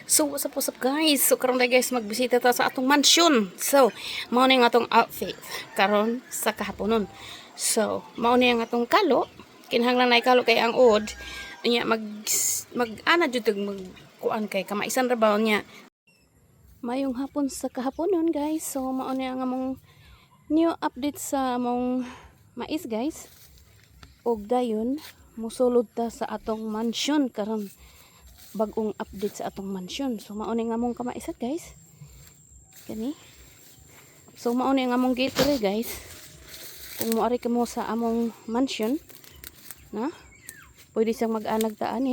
So, what's up guys? So, karon na guys, magbisita ta sa atong mansion. So, mao ni ang atong outfit karon sa kahaponon. So, mao ni ang atong kalo. Kinahanglan na kalo kay ang od. Nya mag-ana jud mag kuan kay kamaisan ra ba niya. Mayong hapon sa kahaponon guys. So, mao ni ang among new update sa among mais guys. Og dayon mosulod ta sa atong mansion karon bagong update sa atong mansion. So mao ni nga among kamaisat guys. Kani. So mao ni nga among gate diri guys. Kung moari ka mo sa among mansion na pwede siyang mag-anag taan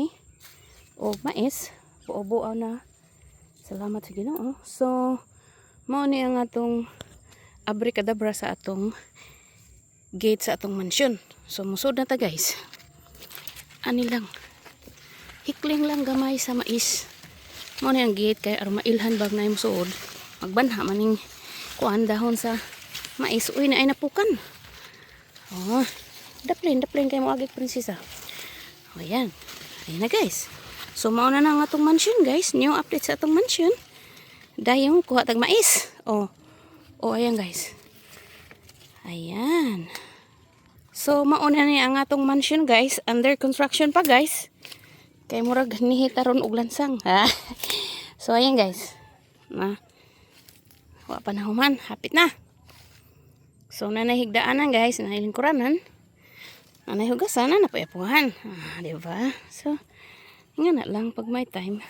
o mais buo-buo na. Salamat sa Ginoo. So mao ni ang atong abracadabra sa atong gate sa atong mansion. So musud na ta guys. Ani lang. Hikling lang gamay sa mais. Mo ni ang gate kay aron mailhan bag na imong suod. Magbanha maning kuan dahon sa mais. Uy na ay napukan. Oh, daplin kay mo agik prinsesa. O yan. Ayan na guys. So mao na ang atong mansion guys. New update sa atong mansion. Dayong kuha tag mais. Oh. Oh ayan guys. Ayan. So mao na ni ang atong mansion guys. Under construction pa guys. Kay murag nihitaron og lansang. So ayan guys. Wa pa na human, hapit na. So nanahigdaanan guys, nahilingkuranan. Nanahugasan na napayapuhan. Di ba? So nga na lang pag may time.